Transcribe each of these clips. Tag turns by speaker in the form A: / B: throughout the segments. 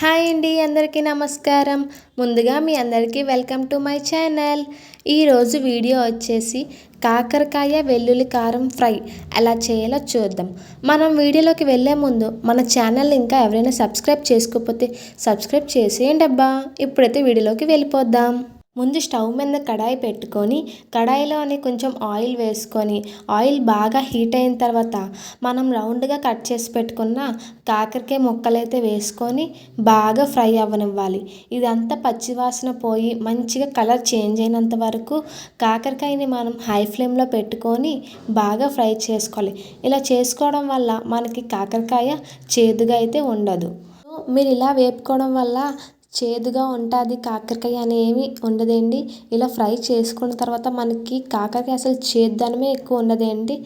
A: Hi అండి, అందరికీ నమస్కారం. ముందుగా మీ అందరికీ వెల్కమ్ టు మై ఛానల్. ఈరోజు వీడియో వచ్చేసి కాకరకాయ వెల్లుల్లి కారం ఫ్రై ఎలా చేయాలో చూద్దాం. మనం వీడియోలోకి వెళ్ళే ముందు మన ఛానల్ ఇంకా ఎవరైనా సబ్స్క్రైబ్ చేసుకోకపోతే సబ్స్క్రైబ్ చేసేయండి అబ్బా. ఇప్పుడైతే వీడియోలోకి వెళ్ళిపోద్దాం. ముందు స్టవ్ మీద కడాయి పెట్టుకొని కడాయిలోని కొంచెం ఆయిల్ వేసుకొని ఆయిల్ బాగా హీట్ అయిన తర్వాత మనం రౌండ్గా కట్ చేసి పెట్టుకున్న కాకరకాయ ముక్కలు అయితే వేసుకొని బాగా ఫ్రై అవ్వనివ్వాలి. ఇదంతా పచ్చివాసన పోయి మంచిగా కలర్ చేంజ్ అయినంత వరకు కాకరకాయని మనం హై ఫ్లేమ్లో పెట్టుకొని బాగా ఫ్రై చేసుకోవాలి. ఇలా చేసుకోవడం వల్ల మనకి కాకరకాయ చేదుగా అయితే ఉండదు. మీరు ఇలా వేపుకోవడం వల్ల చేదుగా ఉంటుంది కాకరకాయ అనేవి ఉండదండి. ఇలా ఫ్రై చేసుకున్న తర్వాత మనకి కాకరకాయ అసలు చేదుదనమే ఎక్కువ ఉండదండి.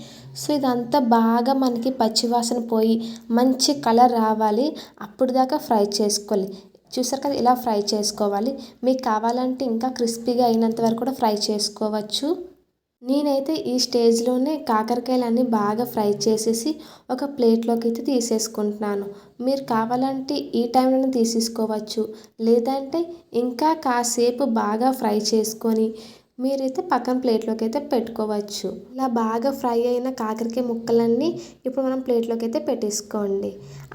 A: సో ఇదంతా బాగా మనకి పచ్చివాసన పోయి మంచి కలర్ రావాలి, అప్పుడు దాకా ఫ్రై చేసుకోవాలి. చూసారు కదా, ఇలా ఫ్రై చేసుకోవాలి. మీకు కావాలంటే ఇంకా క్రిస్పీగా అయినంత వరకు కూడా ఫ్రై చేసుకోవచ్చు. నేనైతే ఈ స్టేజ్లోనే కాకరకాయలన్నీ బాగా ఫ్రై చేసేసి ఒక ప్లేట్లోకి అయితే తీసేసుకుంటున్నాను. మీరు కావాలంటే ఈ టైంలోనే తీసేసుకోవచ్చు, లేదంటే ఇంకా కాసేపు బాగా ఫ్రై చేసుకొని మీరైతే పక్కన ప్లేట్లోకి అయితే పెట్టుకోవచ్చు. ఇలా బాగా ఫ్రై అయిన కాకరకాయ ముక్కలన్నీ ఇప్పుడు మనం ప్లేట్లోకి అయితే పెట్టేసుకోండి.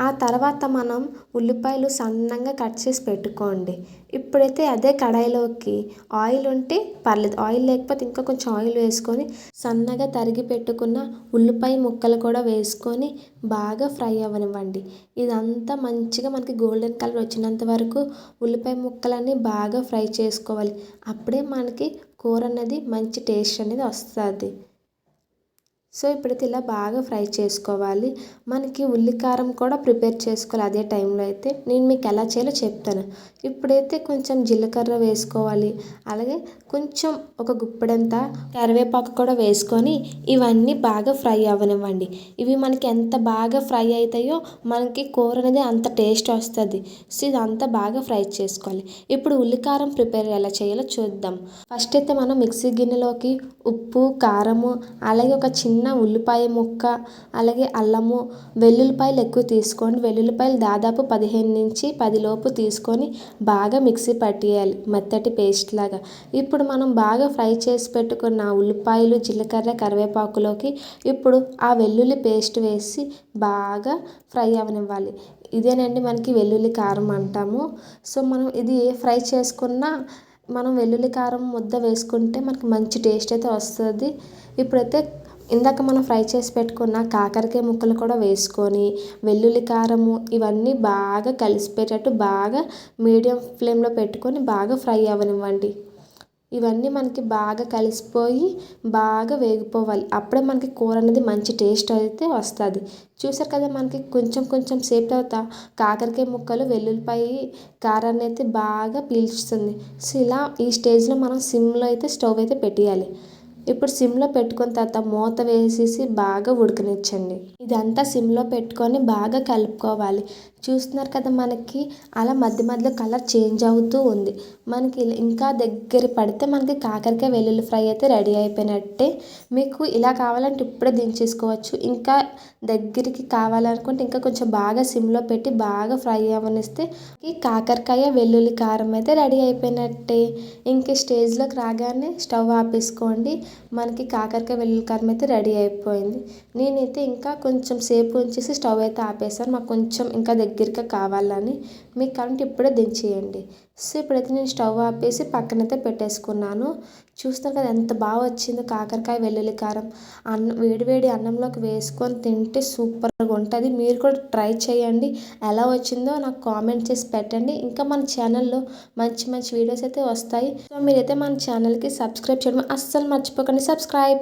A: ఆ తర్వాత మనం ఉల్లిపాయలు సన్నగా కట్ చేసి పెట్టుకోండి. ఇప్పుడైతే అదే కడాయిలోకి ఆయిల్ ఉంటే పర్లేదు, ఆయిల్ లేకపోతే ఇంకా కొంచెం ఆయిల్ వేసుకొని సన్నగా తరిగి పెట్టుకున్న ఉల్లిపాయ ముక్కలు కూడా వేసుకొని బాగా ఫ్రై అవ్వనివ్వండి. ఇదంతా మంచిగా మనకి గోల్డెన్ కలర్ వచ్చినంత వరకు ఉల్లిపాయ ముక్కలన్నీ బాగా ఫ్రై చేసుకోవాలి. అప్పుడే మనకి కూర అనేది మంచి టేస్ట్ అనేది వస్తుంది. సో ఇప్పుడైతే ఇలా బాగా ఫ్రై చేసుకోవాలి. మనకి ఉల్లికారం కూడా ప్రిపేర్ చేసుకోవాలి. అదే టైంలో అయితే నేను మీకు ఎలా చేయాలో చెప్తాను. ఇప్పుడైతే కొంచెం జీలకర్ర వేసుకోవాలి, అలాగే కొంచెం ఒక గుప్పెడంత కరివేపాకు కూడా వేసుకొని ఇవన్నీ బాగా ఫ్రై అవ్వనివ్వండి. ఇవి మనకి ఎంత బాగా ఫ్రై అవుతాయో మనకి కూర అనేది అంత టేస్ట్ వస్తుంది. సో ఇదంతా బాగా ఫ్రై చేసుకోవాలి. ఇప్పుడు ఉల్లికారం ప్రిపేర్ ఎలా చేయాలో చూద్దాం. ఫస్ట్ అయితే మనం మిక్సీ గిన్నెలోకి ఉప్పు, కారము, అలాగే ఒక చిన్న ఉల్లిపాయ ముక్క, అలాగే అల్లము, వెల్లుల్లిపాయలు ఎక్కువ తీసుకోండి. వెల్లుల్లిపాయలు దాదాపు 15 నుంచి 10 లోపు తీసుకొని బాగా మిక్సీ పట్టేయాలి, మెత్తటి పేస్ట్ లాగా. ఇప్పుడు మనం బాగా ఫ్రై చేసి పెట్టుకున్న ఉల్లిపాయలు, జీలకర్ర, కరివేపాకులోకి ఇప్పుడు ఆ వెల్లుల్లి పేస్ట్ వేసి బాగా ఫ్రై అవనివ్వాలి. ఇదేనండి మనకి వెల్లుల్లి కారం అంటాము. సో మనం ఇది ఏ ఫ్రై చేసుకున్నా మనం వెల్లుల్లి కారం ముద్ద వేసుకుంటే మనకి మంచి టేస్ట్ అయితే వస్తుంది. ఇప్పుడైతే ఇందాక మనం ఫ్రై చేసి పెట్టుకున్న కాకరకాయ ముక్కలు కూడా వేసుకొని వెల్లుల్లి కారము ఇవన్నీ బాగా కలిసిపోయేటట్టు బాగా మీడియం ఫ్లేమ్లో పెట్టుకొని బాగా ఫ్రై అవ్వనివ్వండి. ఇవన్నీ మనకి బాగా కలిసిపోయి బాగా వేగిపోవాలి. అప్పుడే మనకి కూర అనేది మంచి టేస్ట్ అయితే వస్తుంది. చూసారు కదా, మనకి కొంచెం కొంచెం సేపు తర్వాత కాకరకాయ ముక్కలు వెల్లుల్లిపాయ కారాన్ని అయితే బాగా పీల్చుతుంది. సో ఇలా ఈ స్టేజ్లో మనం సిమ్లో అయితే స్టవ్ అయితే పెట్టేయాలి. ఇప్పుడు సిమ్లో పెట్టుకున్న తర్వాత మూత వేసేసి బాగా ఉడకనిచ్చండి. ఇదంతా సిమ్లో పెట్టుకొని బాగా కలుపుకోవాలి. చూస్తున్నారు కదా, మనకి అలా మధ్య మధ్యలో కలర్ చేంజ్ అవుతూ ఉంది. మనకి ఇంకా దగ్గర పడితే మనకి కాకరకాయ వెల్లుల్లి ఫ్రై అయితే రెడీ అయిపోయినట్టే. మీకు ఇలా కావాలంటే ఇప్పుడే దించేసుకోవచ్చు. ఇంకా దగ్గరికి కావాలనుకుంటే ఇంకా కొంచెం బాగా సిమ్లో పెట్టి బాగా ఫ్రై అవ్వనిస్తే ఈ కాకరకాయ వెల్లుల్లి కారం అయితే రెడీ అయిపోయినట్టే. ఇంక స్టేజ్లోకి రాగానే స్టవ్ ఆపేసుకోండి. మనకి కాకరకాయ వెల్లుల్లి కారం అయితే రెడీ అయిపోయింది. నేనైతే ఇంకా కొంచెం సేపు ఉంచేసి స్టవ్ అయితే ఆపేసాను, మాకు కొంచెం ఇంకా దగ్గరగా కావాలని. మీకు కావాలంటే ఇప్పుడే దించేయండి. సో ఇప్పుడైతే నేను స్టవ్ ఆపేసి పక్కనైతే పెట్టేసుకున్నాను. చూస్తారు కదా ఎంత బాగా వచ్చిందో కాకరకాయ వెల్లుల్లి కారం. వేడివేడి అన్నంలోకి వేసుకొని తింటే సూపర్గా ఉంటుంది. మీరు కూడా ట్రై చేయండి. ఎలా వచ్చిందో నాకు కామెంట్ చేసి పెట్టండి. ఇంకా మన ఛానల్లో మంచి మంచి వీడియోస్ అయితే వస్తాయి. సో మీరైతే మన ఛానల్కి సబ్స్క్రైబ్ చేయడం అస్సలు మర్చిపోకండి. సబ్స్క్రైబ్.